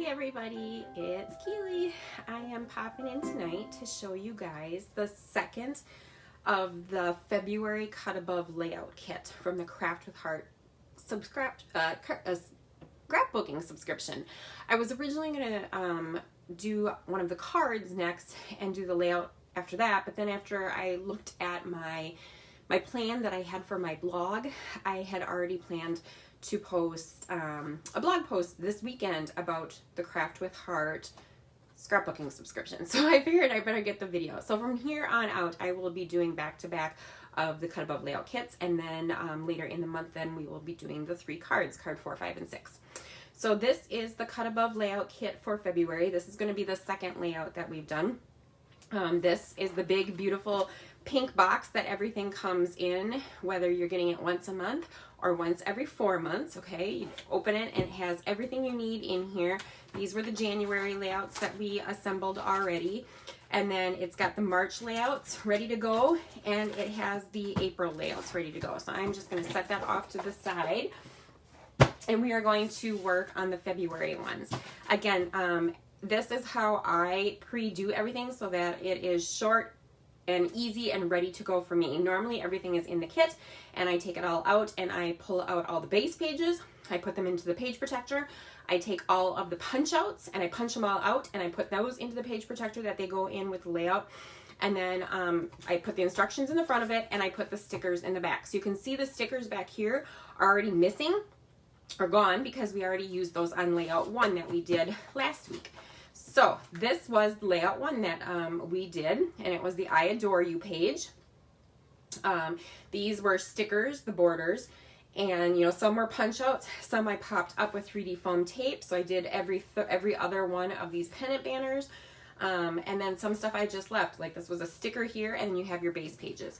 everybody, it's Keely. I am popping in tonight to show you guys the second of the February Cut Above layout kit from the Craft with Heart scrapbooking subscription. I was originally going to do one of the cards next and do the layout after that, but then after I looked at my plan that I had for my blog, I had already planned to post a blog post this weekend about the Craft with Heart scrapbooking subscription. So I figured I better get the video. So from here on out, I will be doing back-to-back of the Cut Above layout kits, and then later in the month then we will be doing the 3 cards, card 4, 5, and 6. So this is the Cut Above layout kit for February. This is going to be the second layout that we've done. This is the big, beautiful pink box that everything comes in, whether you're getting it once a month or once every 4 months. Okay, you open it and it has everything you need in here. These were the January layouts that we assembled already, and then it's got the March layouts ready to go, and it has the April layouts ready to go. So I'm just going to set that off to the side, and we are going to work on the February ones. Again, this is how I pre-do everything so that it is short and easy and ready to go for me. Normally everything is in the kit and I take it all out and I pull out all the base pages. I put them into the page protector. I take all of the punch outs and I punch them all out and I put those into the page protector that they go in with the layout. And then I put the instructions in the front of it and I put the stickers in the back. So you can see the stickers back here are already missing or gone because we already used those on layout 1 that we did last week. So this was layout 1 that we did, and it was the I Adore You page. These were stickers, the borders, and you know, some were punch outs, some I popped up with 3D foam tape. So I did every other one of these pennant banners, and then some stuff I just left, like this was a sticker here, and you have your base pages.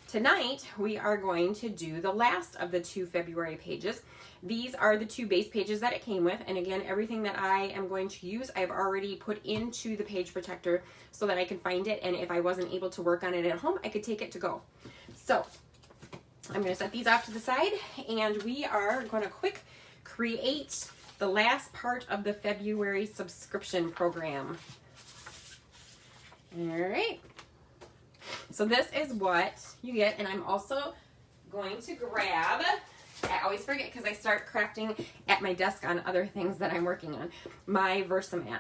Tonight we are going to do the last of the 2 February pages. These are the 2 base pages that it came with, and again, everything that I am going to use I've already put into the page protector so that I can find it, and if I wasn't able to work on it at home, I could take it to go. So I'm going to set these off to the side, and we are going to quick create the last part of the February subscription program. All right. So this is what you get, and I'm also going to grab, I always forget because I start crafting at my desk on other things that I'm working on, my Versamat.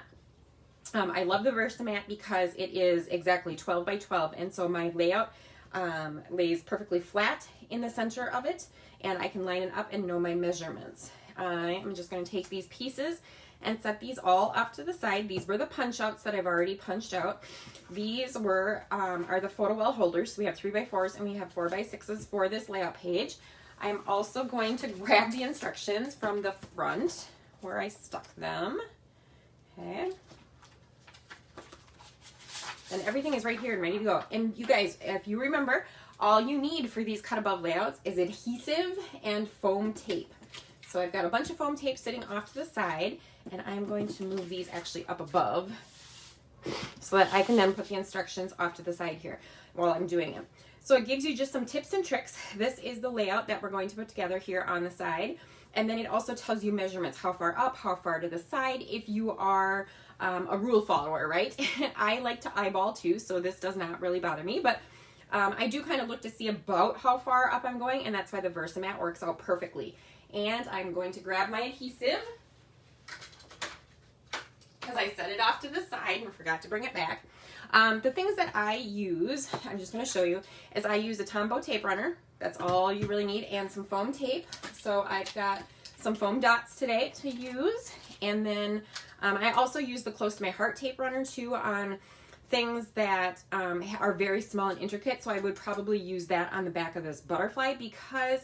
I love the Versamat because it is exactly 12 by 12, and so my layout lays perfectly flat in the center of it, and I can line it up and know my measurements. I'm just going to take these pieces and set these all off to the side. These were the punch outs that I've already punched out. These were are the photo well holders. So we have 3x4s and we have 4x6s for this layout page. I'm also going to grab the instructions from the front where I stuck them. Okay. And everything is right here and ready to go. And you guys, if you remember, all you need for these cut above layouts is adhesive and foam tape. So I've got a bunch of foam tape sitting off to the side, and I'm going to move these actually up above so that I can then put the instructions off to the side here while I'm doing it. So it gives you just some tips and tricks. This is the layout that we're going to put together here on the side, and then it also tells you measurements, how far up, how far to the side, if you are a rule follower, right? I like to eyeball too, so this does not really bother me, but I do kind of look to see about how far up I'm going, and that's why the Versamat works out perfectly. And I'm going to grab my adhesive because I set it off to the side and forgot to bring it back. The things that I use, I'm just going to show you, is I use a Tombow tape runner. That's all you really need, and some foam tape. So I've got some foam dots today to use, and then I also use the Close to My Heart tape runner too on things that are very small and intricate. So I would probably use that on the back of this butterfly because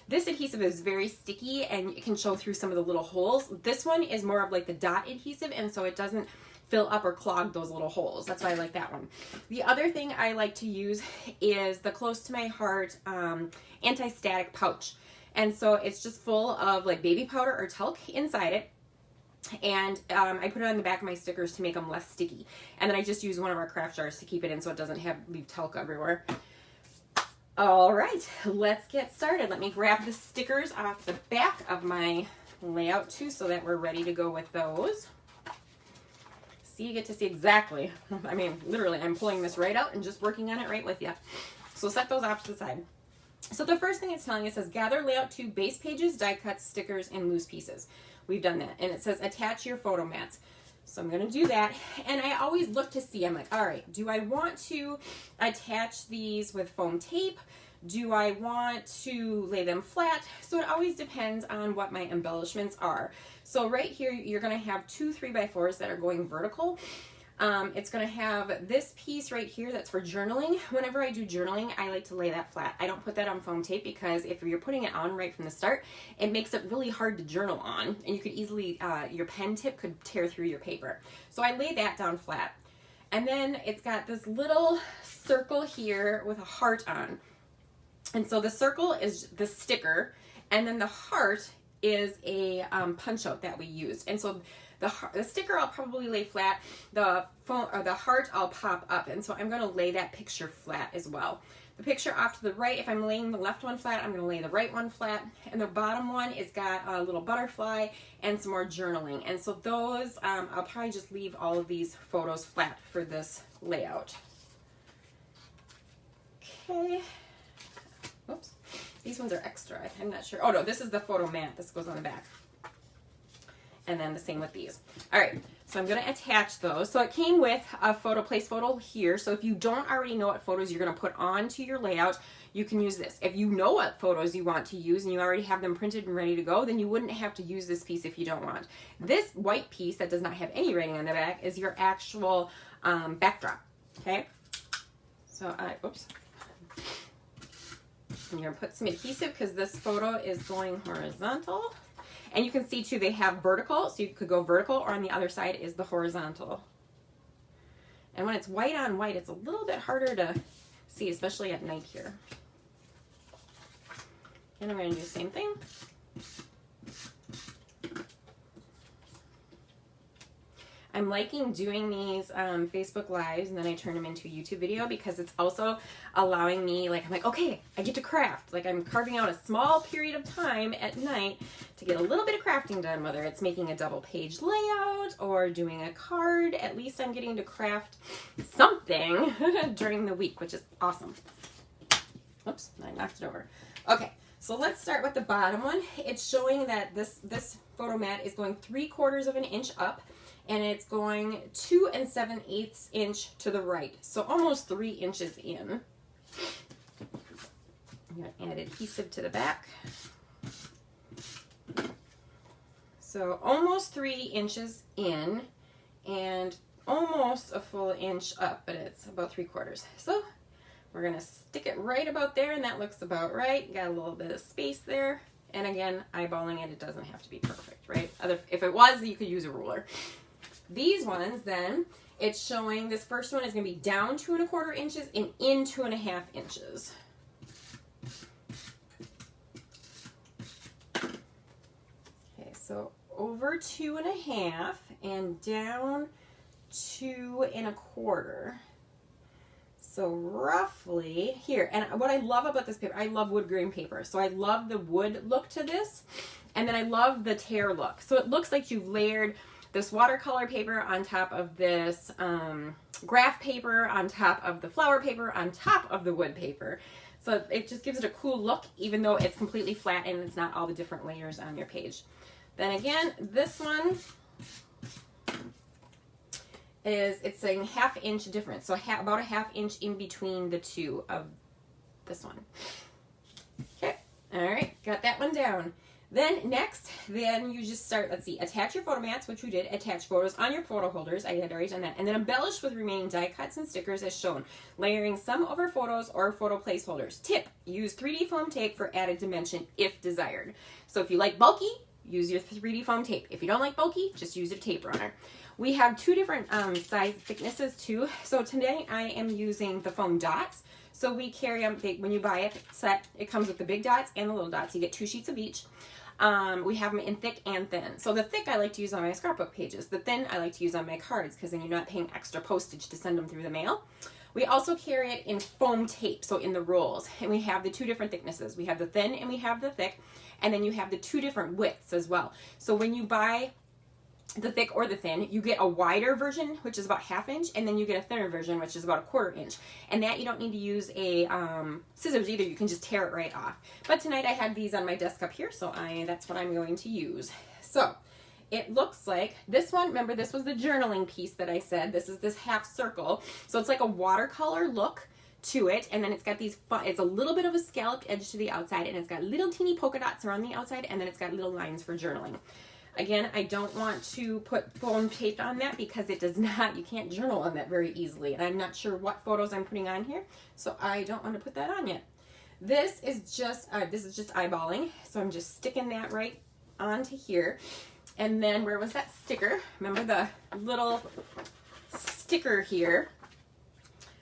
this adhesive is very sticky and it can show through some of the little holes. This one is more of like the dot adhesive, and so it doesn't fill up or clog those little holes. That's why I like that one. The other thing I like to use is the Close to My Heart anti-static pouch. And so it's just full of like baby powder or talc inside it. And I put it on the back of my stickers to make them less sticky. And then I just use one of our craft jars to keep it in so it doesn't leave talc everywhere. All right, let's get started. Let me grab the stickers off the back of my layout too so that we're ready to go with those. see, you get to see exactly. I mean, literally, I'm pulling this right out and just working on it right with you. So set those off to the side. So the first thing it's telling you says gather layout to base pages, die cuts, stickers, and loose pieces. We've done that. And it says attach your photo mats. So I'm going to do that. And I always look to see, I'm like, all right, do I want to attach these with foam tape? Do I want to lay them flat? So it always depends on what my embellishments are. So right here, you're going to have 2 3x4s that are going vertical. It's going to have this piece right here that's for journaling. Whenever I do journaling, I like to lay that flat. I don't put that on foam tape because if you're putting it on right from the start, it makes it really hard to journal on, and you could easily, your pen tip could tear through your paper. So I lay that down flat. And then it's got this little circle here with a heart on. And so the circle is the sticker, and then the heart is a punch out that we used. And so the sticker I'll probably lay flat, the heart I'll pop up, and so I'm going to lay that picture flat as well. The picture off to the right, if I'm laying the left one flat, I'm going to lay the right one flat, and the bottom one is got a little butterfly and some more journaling. And so those, I'll probably just leave all of these photos flat for this layout. Okay. Oops. These ones are extra. I'm not sure. Oh no, this is the photo mat. This goes on the back. And then the same with these. All right, so I'm going to attach those. So it came with a place photo here. So if you don't already know what photos you're going to put onto your layout, you can use this. If you know what photos you want to use and you already have them printed and ready to go, then you wouldn't have to use this piece if you don't want. This white piece that does not have any writing on the back is your actual backdrop. Okay, so oops. I'm going to put some adhesive because this photo is going horizontal. And you can see too, they have vertical, so you could go vertical, or on the other side is the horizontal. And when it's white on white, it's a little bit harder to see, especially at night here. And I'm going to do the same thing. I'm liking doing these Facebook Lives, and then I turn them into a YouTube video because it's also allowing me, like, I'm like, okay, I get to craft. Like, I'm carving out a small period of time at night to get a little bit of crafting done, whether it's making a double page layout or doing a card. At least I'm getting to craft something during the week, which is awesome. Oops, I knocked it over. Okay, so let's start with the bottom one. It's showing that this photo mat is going 3/4 of an inch up, and it's going 2 7/8 inch to the right. So almost 3 inches in. I'm going to add adhesive to the back. So almost 3 inches in and almost a full inch up, but it's about 3/4. So we're going to stick it right about there, and that looks about right. Got a little bit of space there. And again, eyeballing it, it doesn't have to be perfect, right? If it was, you could use a ruler. These ones, then, it's showing this first one is going to be down 2 1/4 inches and in 2 1/2 inches. Okay, so over 2 1/2 and down 2 1/4. So roughly here, and what I love about this paper, I love wood grain paper. So I love the wood look to this, and then I love the tear look. So it looks like you've layered this watercolor paper on top of this graph paper, on top of the flower paper, on top of the wood paper. So it just gives it a cool look, even though it's completely flat and it's not all the different layers on your page. Then again, this one it's saying 1/2 inch difference. So about a 1/2 inch in between the two of this one. Okay, all right, got that one down. Then next, you just start, let's see, attach your photo mats, which we did, attach photos on your photo holders, I had already done that, and then embellish with remaining die cuts and stickers as shown, layering some over photos or photo placeholders. Tip, use 3D foam tape for added dimension if desired. So if you like bulky, use your 3D foam tape. If you don't like bulky, just use a tape runner. We have 2 different size thicknesses too. So today I am using the foam dots. So we carry them, when you buy it set, it comes with the big dots and the little dots. You get 2 sheets of each. We have them in thick and thin. So the thick I like to use on my scrapbook pages. The thin I like to use on my cards because then you're not paying extra postage to send them through the mail. We also carry it in foam tape, so in the rolls. And we have the 2 different thicknesses. We have the thin and we have the thick. And then you have the 2 different widths as well. So when you buy the thick or the thin. You get a wider version, which is about 1/2 inch, and then you get a thinner version, which is about 1/4 inch. And that you don't need to use a scissors either. You can just tear it right off. But tonight I had these on my desk up here, so that's what I'm going to use. So it looks like this one, remember this was the journaling piece that I said. This is this 1/2 circle. So it's like a watercolor look to it, and then it's got these it's a little bit of a scalloped edge to the outside, and it's got little teeny polka dots around the outside, and then it's got little lines for journaling. Again, I don't want to put foam tape on that because it does not, you can't journal on that very easily. And I'm not sure what photos I'm putting on here, so I don't want to put that on yet. This is just eyeballing, so I'm just sticking that right onto here. And then where was that sticker? Remember the little sticker here?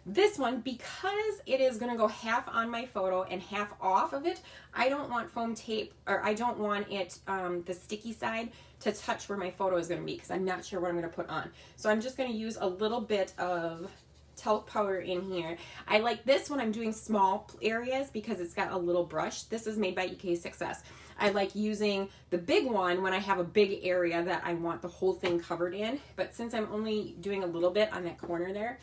This one, because it is going to go 1/2 on my photo and 1/2 off of it, I don't want foam tape, or I don't want it, the sticky side, to touch where my photo is going to be, because I'm not sure what I'm going to put on. So I'm just going to use a little bit of talc powder in here. I like this when I'm doing small areas because it's got a little brush. This is made by EK Success. I like using the big one when I have a big area that I want the whole thing covered in, but since I'm only doing a little bit on that corner there,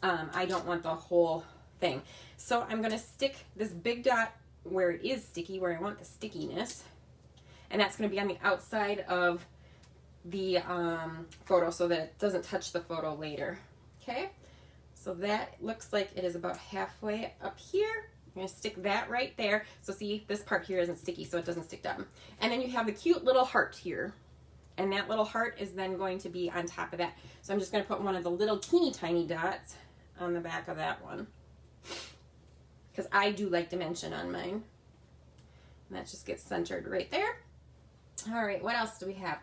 I don't want the whole thing. So I'm going to stick this big dot where it is sticky, where I want the stickiness. And that's going to be on the outside of the photo so that it doesn't touch the photo later. Okay? So that looks like it is about halfway up here. I'm going to stick that right there. So see, this part here isn't sticky, so it doesn't stick down. And then you have the cute little heart here. And that little heart is then going to be on top of that. So I'm just going to put one of the little teeny tiny dots on the back of that one, because I do like dimension on mine. And that just gets centered right there. All right, what else do we have?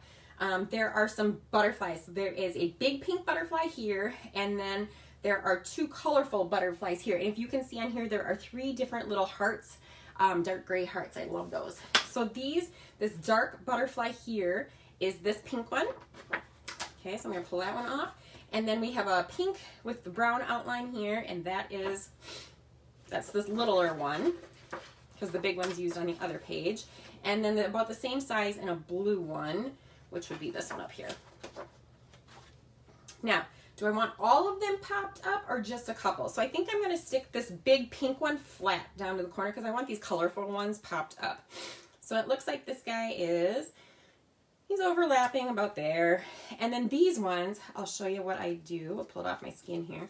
There are some butterflies. There is a big pink butterfly here, and then there are 2 colorful butterflies here. And if you can see on here, there are 3 different little hearts, dark gray hearts. I love those. So this dark butterfly here is this pink one. Okay, so I'm going to pull that one off. And then we have a pink with the brown outline here, and that's this littler one, because the big one's used on the other page. And then about the same size in a blue one, which would be this one up here. Now, do I want all of them popped up or just a couple? So I think I'm going to stick this big pink one flat down to the corner because I want these colorful ones popped up. So it looks like this guy he's overlapping about there. And then these ones, I'll show you what I do. I'll pull it off my skin here.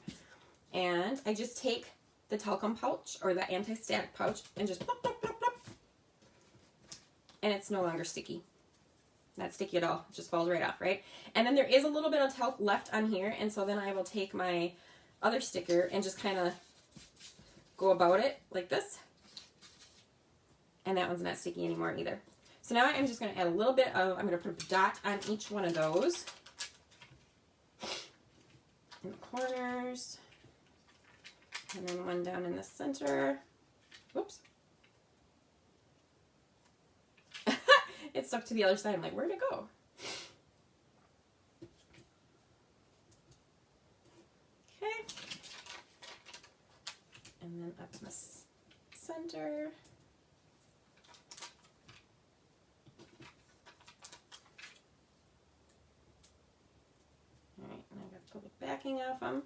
And I just take the talcum pouch or the anti-static pouch and just plop, plop, plop, plop. And it's no longer sticky. Not sticky at all. It just falls right off, right? And then there is a little bit of talc left on here, and so then I will take my other sticker and just kind of go about it like this. And that one's not sticky anymore either. So now I'm just going to add a little bit of, I'm going to put a dot on each one of those. In the corners. And then one down in the center. Whoops. It stuck to the other side. I'm like, where'd it go? Okay. And then up in the center. All right, and I got to pull the backing off them.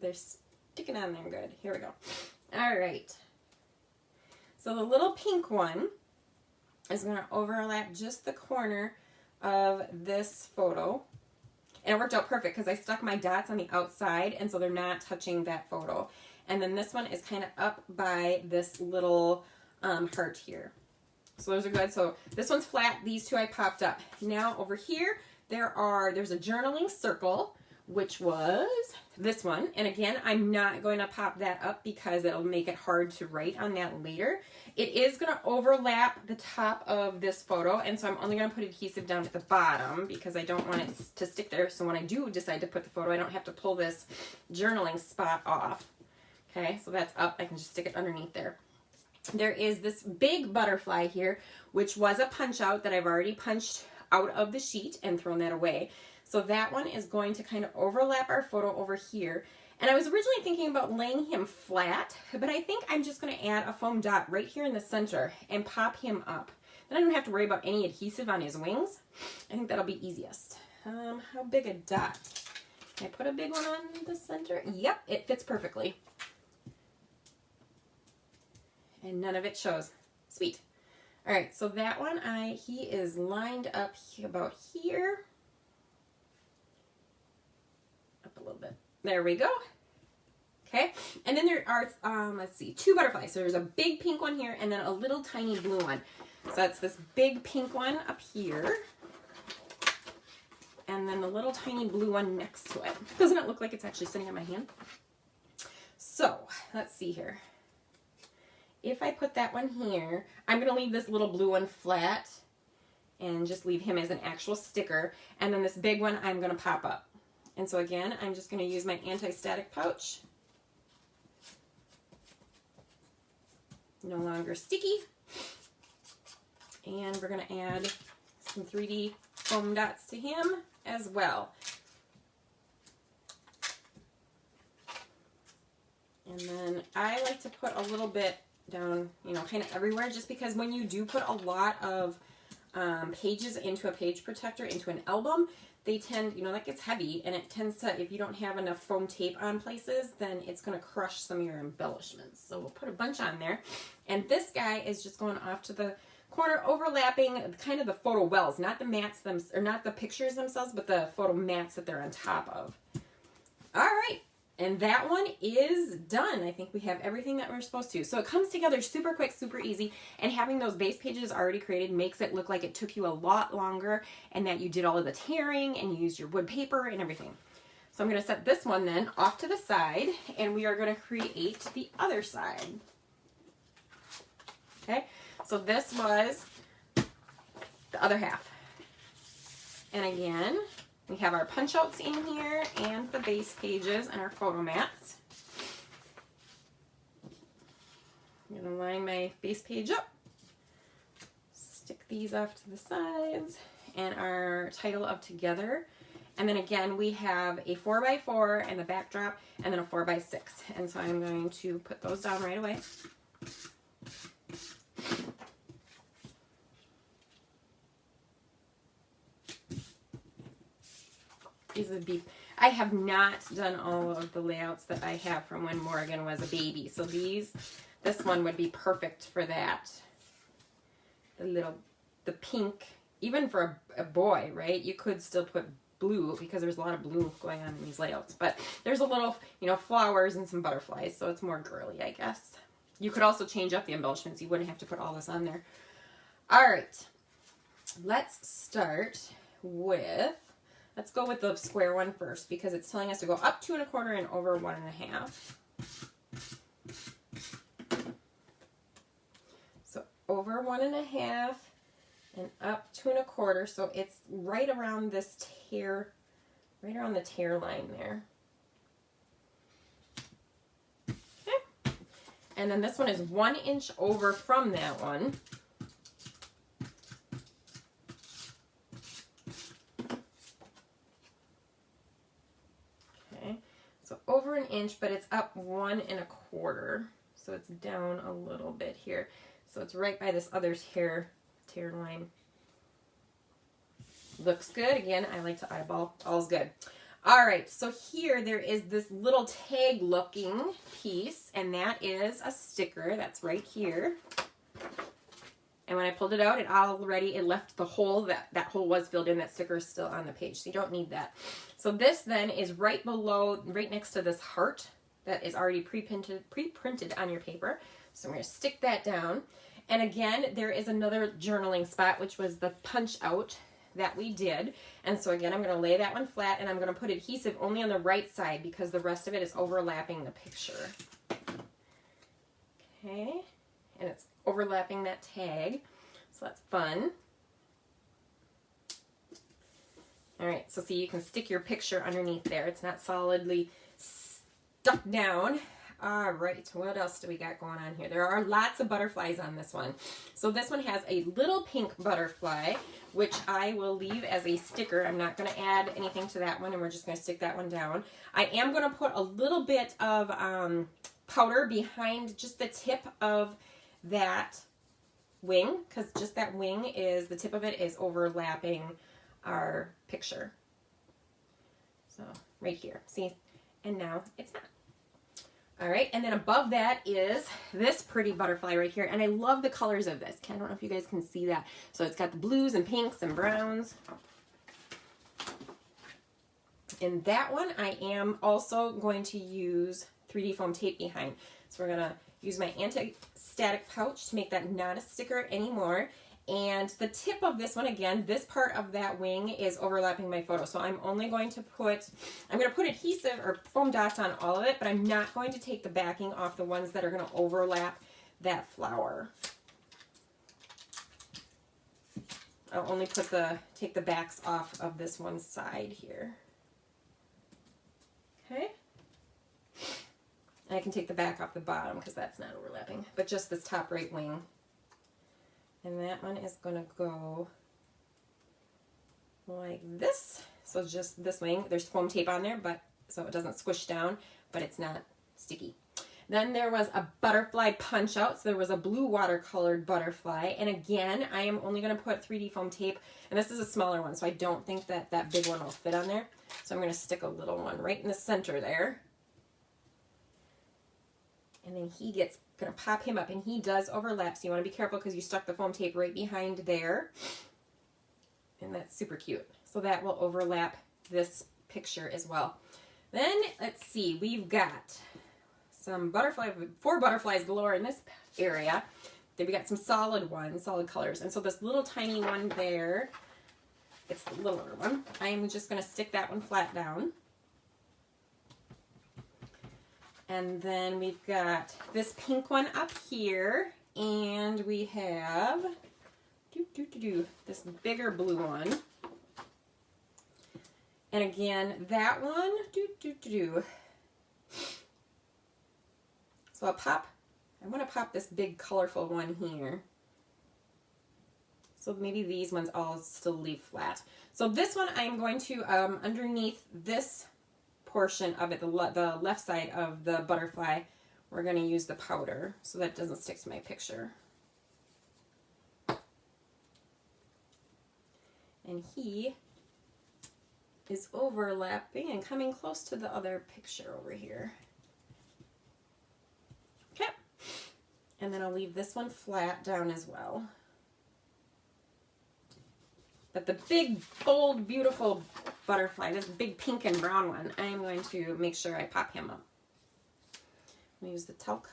They're sticking on there good. Here we go. All right. So the little pink one is going to overlap just the corner of this photo. And it worked out perfect because I stuck my dots on the outside, and so they're not touching that photo. And then this one is kind of up by this little heart here. So those are good. So this one's flat. These two I popped up. Now over here, there's a journaling circle, which was this one. And again, I'm not going to pop that up because it'll make it hard to write on that later. It is going to overlap the top of this photo, and so I'm only going to put adhesive down at the bottom because I don't want it to stick there. So when I do decide to put the photo, I don't have to pull this journaling spot off. Okay, so that's up. I can just stick it underneath there. There is this big butterfly here, which was a punch out that I've already punched out of the sheet and thrown that away. So that one is going to kind of overlap our photo over here. And I was originally thinking about laying him flat, but I think I'm just going to add a foam dot right here in the center and pop him up. Then I don't have to worry about any adhesive on his wings. I think that'll be easiest. How big a dot? Can I put a big one on the center? Yep, it fits perfectly. And none of it shows. Sweet. All right, so that one, he is lined up about here. Up a little bit. There we go. Okay, and then there are, let's see, 2 butterflies. So there's a big pink one here and then a little tiny blue one. So that's this big pink one up here. And then the little tiny blue one next to it. Doesn't it look like it's actually sitting on my hand? So, let's see here. If I put that one here, I'm going to leave this little blue one flat and just leave him as an actual sticker. And then this big one I'm going to pop up. And so again, I'm just going to use my anti-static pouch. No longer sticky. And we're going to add some 3D foam dots to him as well. And then I like to put a little bit down, you know, kind of everywhere, just because when you do put a lot of pages into a page protector, into an album, they tend, you know, that gets heavy, and it tends to, if you don't have enough foam tape on places, then it's going to crush some of your embellishments. So we'll put a bunch on there. And this guy is just going off to the corner, overlapping kind of the photo wells, not the mats or not the pictures themselves, but the photo mats that they're on top of. All right. And that one is done. I think we have everything that we're supposed to. So it comes together super quick, super easy, and having those base pages already created makes it look like it took you a lot longer and that you did all of the tearing and you used your wood paper and everything. So I'm going to set this one then off to the side, and we are going to create the other side. Okay, so this was the other half. And again, we have our punch outs in here and the base pages and our photo mats. I'm going to line my base page up, stick these off to the sides, and our title of Together. And then again, we have a 4x4 and the backdrop, and then a 4x6. And so I'm going to put those down right away. These would be, I have not done all of the layouts that I have from when Morgan was a baby. So this one would be perfect for that. The pink, even for a boy, right? You could still put blue because there's a lot of blue going on in these layouts. But there's a little, you know, flowers and some butterflies. So it's more girly, I guess. You could also change up the embellishments. You wouldn't have to put all this on there. All right. Let's start with... Let's go with the square one first because it's telling us to go up 2 1/4 and over 1 1/2. So over 1 1/2 and up 2 1/4. So it's right around this tear, right around the tear line there. Okay. And then this one is 1 inch over from that one. So over 1 inch, but it's up 1 1/4. So it's down a little bit here. So it's right by this other tear line. Looks good. Again, I like to eyeball. All's good. All right, so here there is this little tag looking piece, and that is a sticker that's right here. And when I pulled it out, it left the hole. That hole was filled in. That sticker is still on the page, so you don't need that. So this then is right below, right next to this heart that is already pre-printed on your paper. So I'm going to stick that down. And again, there is another journaling spot, which was the punch out that we did. And so again, I'm going to lay that one flat, and I'm going to put adhesive only on the right side because the rest of it is overlapping the picture. Okay, and it's overlapping that tag, so that's fun. All right, so see, you can stick your picture underneath there. It's not solidly stuck down. All right, what else do we got going on here? There are lots of butterflies on this one. So this one has a little pink butterfly, which I will leave as a sticker. I'm not going to add anything to that one, and we're just going to stick that one down. I am going to put a little bit of powder behind just the tip of that wing, because just that wing is, the tip of it is overlapping our picture. So right here, see? And now it's not. All right, and then above that is this pretty butterfly right here, and I love the colors of this. I don't know if you guys can see that. So it's got the blues and pinks and browns. In that one, I am also going to use 3D foam tape behind. So we're gonna use my anti-static pouch to make that not a sticker anymore. And the tip of this one, again, this part of that wing is overlapping my photo. So I'm only going to put, I'm going to put adhesive or foam dots on all of it, but I'm not going to take the backing off the ones that are going to overlap that flower. I'll only put take the backs off of this one side here. Okay. And I can take the back off the bottom because that's not overlapping, but just this top right wing. And that one is going to go like this. So just this wing, there's foam tape on there, but so it doesn't squish down, but it's not sticky. Then there was a butterfly punch out. So there was a blue watercolored butterfly. And again, I am only going to put 3D foam tape. And this is a smaller one, so I don't think that that big one will fit on there. So I'm going to stick a little one right in the center there. And then he gets, gonna pop him up, and he does overlap, so you want to be careful because you stuck the foam tape right behind there. And that's super cute. So that will overlap this picture as well. Then let's see, we've got some butterfly, 4 butterflies galore in this area. Then we got some solid ones, solid colors. And so this little tiny one there, it's the littler one. I am just gonna stick that one flat down. And then we've got this pink one up here, and we have this bigger blue one. And again, that one, So I want to pop this big colorful one here. So maybe these ones I'll still leave flat. So this one I'm going to, underneath this portion of it, the left side of the butterfly, we're going to use the powder so that it doesn't stick to my picture. And he is overlapping and coming close to the other picture over here. Okay. And then I'll leave this one flat down as well. But the big, bold, beautiful butterfly, this big pink and brown one, I am going to make sure I pop him up. I'm going to use the talc.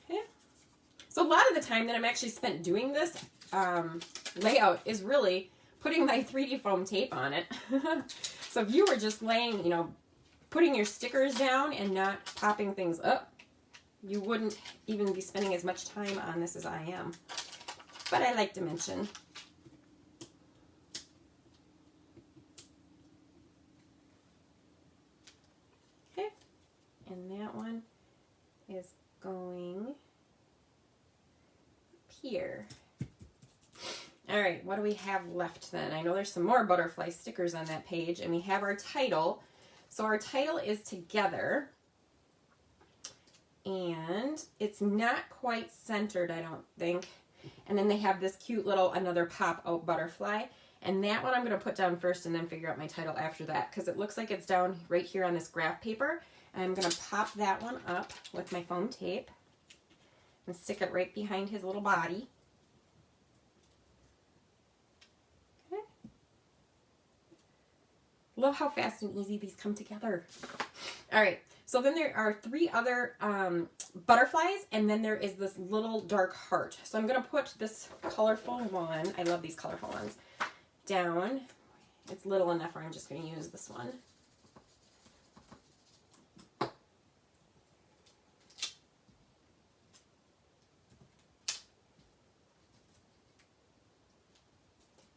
Okay. So a lot of the time that I'm actually spent doing this layout is really putting my 3D foam tape on it. So if you were just laying, you know, putting your stickers down and not popping things up, you wouldn't even be spending as much time on this as I am. But I like to mention. Okay. And that one is going up here. All right, what do we have left then? I know there's some more butterfly stickers on that page, and we have our title. So our title is together. And it's not quite centered, I don't think. And then they have this cute little another pop-out butterfly. And that one I'm going to put down first and then figure out my title after that, because it looks like it's down right here on this graph paper. And I'm going to pop that one up with my foam tape and stick it right behind his little body. Okay. Love how fast and easy these come together. All right. So then there are 3 other butterflies, and then there is this little dark heart. So I'm going to put this colorful one, I love these colorful ones, down. It's little enough where I'm just going to use this one.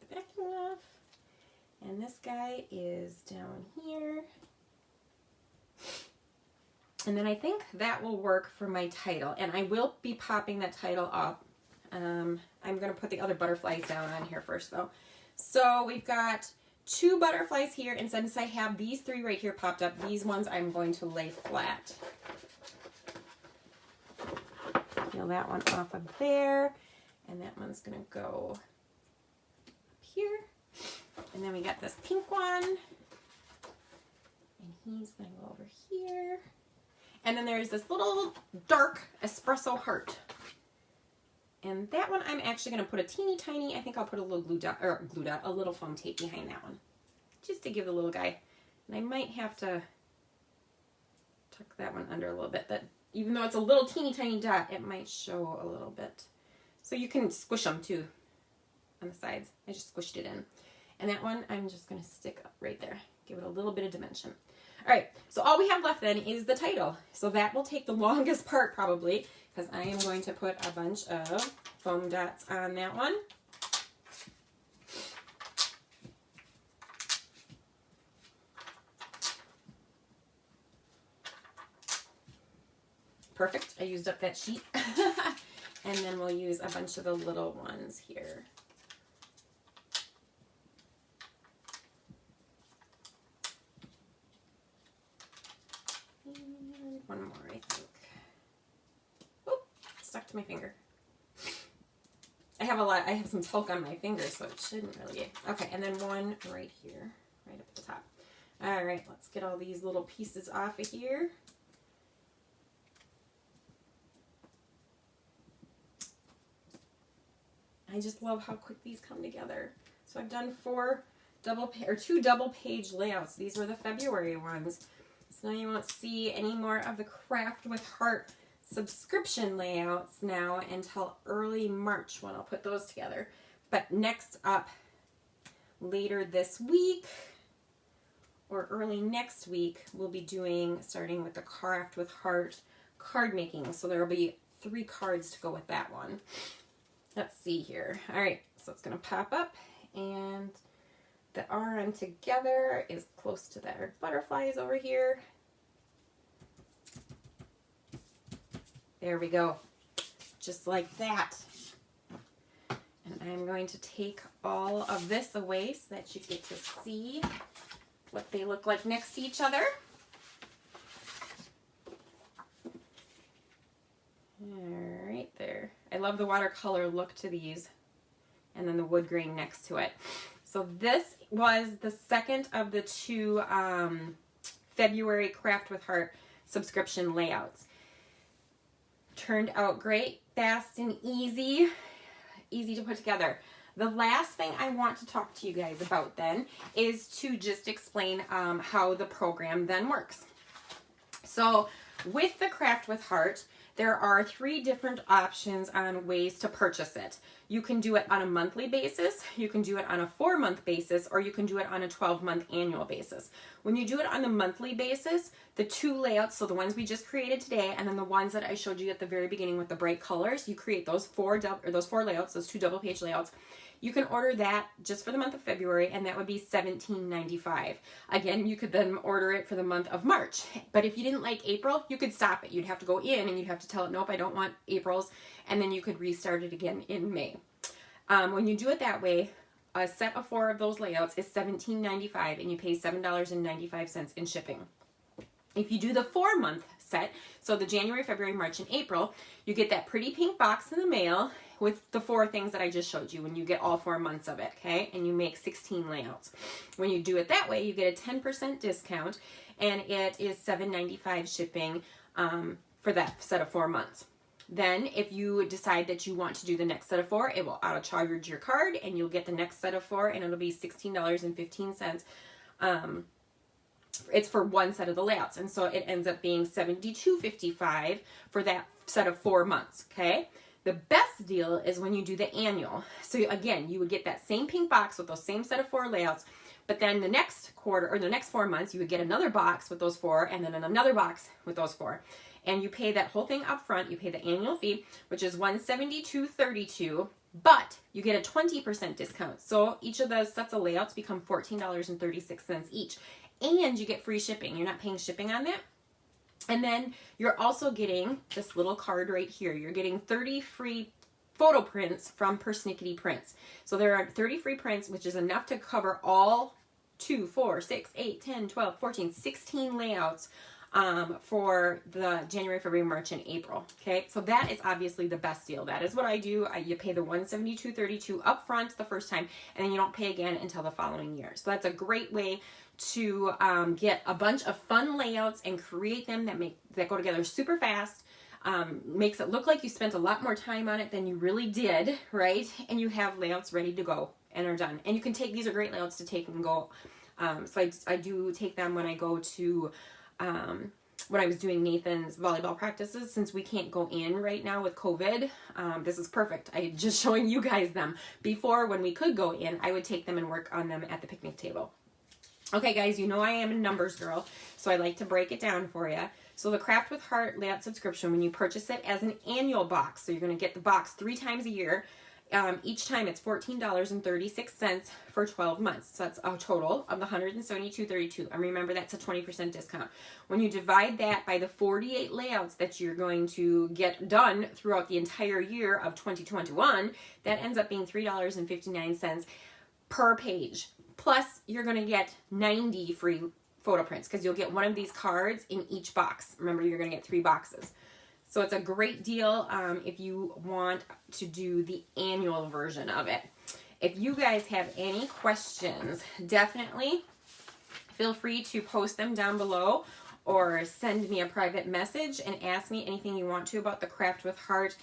Take the backing off, And this guy is down here. And then I think that will work for my title. And I will be popping that title up. I'm going to put the other butterflies down on here first though. So we've got 2 butterflies here, and since I have these 3 right here popped up, these ones I'm going to lay flat. Peel that one off of there, and that one's going to go up here. And then we got this pink one, and he's going to go over here. And then there's this little dark espresso heart. And that one I'm actually going to put a teeny tiny, I think I'll put a little a little foam tape behind that one. Just to give the little guy. And I might have to tuck that one under a little bit. That even though it's a little teeny tiny dot, it might show a little bit. So you can squish them too on the sides. I just squished it in. And that one I'm just going to stick up right there. Give it a little bit of dimension. All right, so all we have left then is the title. So that will take the longest part probably, because I am going to put a bunch of foam dots on that one. Perfect, I used up that sheet. And then we'll use a bunch of the little ones here. And one more, I think. Oh, stuck to my finger. I have some talc on my finger, so it shouldn't really get. Okay, and then one right here, right up at the top. All right, let's get all these little pieces off of here. I just love how quick these come together. So I've done 2 double page layouts. These were the February ones. So now you won't see any more of the Craft with Heart subscription layouts now until early March when I'll put those together. But next up, later this week or early next week, we'll be starting with the Craft with Heart card making. So there will be 3 cards to go with that one. Let's see here. All right, so it's going to pop up, and the RM together is close to their butterflies over here. There we go, just like that. And I'm going to take all of this away so that you get to see what they look like next to each other. All right, there. I love the watercolor look to these, and then the wood grain next to it. So this was the second of the 2 February Craft with Heart subscription layouts. Turned out great, fast and easy to put together. The last thing I want to talk to you guys about then is to just explain how the program then works. So with the Craft with Heart, there are 3 different options on ways to purchase it. You can do it on a monthly basis, you can do it on a 4-month basis, or you can do it on a 12-month annual basis. When you do it on the monthly basis, the 2 layouts, so the ones we just created today, and then the ones that I showed you at the very beginning with the bright colors, you create those 4 layouts, those 2 double page layouts. You can order that just for the month of February, and that would be $17.95. Again, you could then order it for the month of March. But if you didn't like April, you could stop it. You'd have to go in and you'd have to tell it, nope, I don't want April's, and then you could restart it again in May. When you do it that way, a set of 4 of those layouts is $17.95, and you pay $7.95 in shipping. If you do the 4-month set, so the January, February, March, and April, you get that pretty pink box in the mail with the 4 things that I just showed you when you get all 4 months of it, okay? And you make 16 layouts. When you do it that way, you get a 10% discount, and it is $7.95 shipping for that set of 4 months. Then if you decide that you want to do the next set of 4, it will auto charge your card, and you'll get the next set of 4, and it'll be $16.15. It's for one set of the layouts, and so it ends up being $72.55 for that set of 4 months, okay? The best deal is when you do the annual. So again, you would get that same pink box with those same set of 4 layouts, but then the next quarter, or the next 4 months, you would get another box with those 4, and then another box with those 4. And you pay that whole thing up front. You pay the annual fee, which is $172.32, but you get a 20% discount. So each of those sets of layouts become $14.36 each. And you get free shipping. You're not paying shipping on that. And then you're also getting this little card right here. You're getting 30 free photo prints from Persnickety Prints. So there are 30 free prints, which is enough to cover all 2, 4, 6, 8, 10, 12, 14, 16 layouts for the January, February, March, and April. Okay, so that is obviously the best deal. That is what I do. You pay the $172.32 up front the first time, and then you don't pay again until the following year. So that's a great way to get a bunch of fun layouts and create them that go together super fast. Makes it look like you spent a lot more time on it than you really did, right? And you have layouts ready to go and are done. And you can take, these are great layouts to take and go. So I do take them when I go to, when I was doing Nathan's volleyball practices, since we can't go in right now with COVID. This is perfect. I just showing you guys them. Before, when we could go in, I would take them and work on them at the picnic table. Okay, guys, you know I am a numbers girl, so I like to break it down for you. So the Craft with Heart layout subscription, when you purchase it as an annual box, so you're going to get the box 3 times a year, each time it's $14.36 for 12 months. So that's a total of $172.32. And remember, that's a 20% discount. When you divide that by the 48 layouts that you're going to get done throughout the entire year of 2021, that ends up being $3.59 per page. Plus, you're going to get 90 free photo prints because you'll get one of these cards in each box. Remember, you're going to get 3 boxes. So it's a great deal if you want to do the annual version of it. If you guys have any questions, definitely feel free to post them down below or send me a private message and ask me anything you want to about the Craft with Heart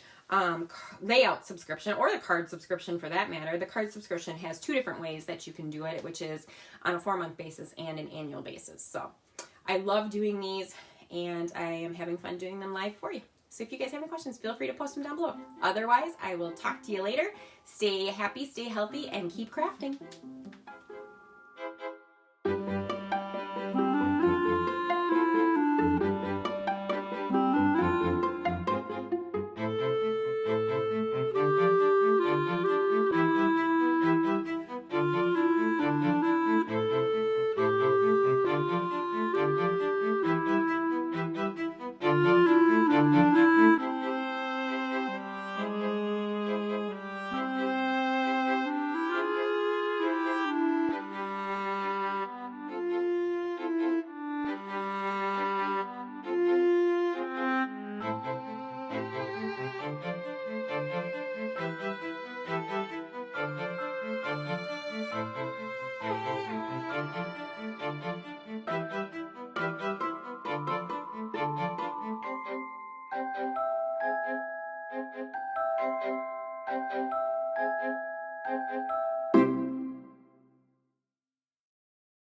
layout subscription, or the card subscription for that matter. The card subscription has 2 different ways that you can do it, which is on a 4-month basis and an annual basis. So I love doing these, and I am having fun doing them live for you. So if you guys have any questions, feel free to post them down below. Otherwise, I will talk to you later. Stay happy, stay healthy, and keep crafting.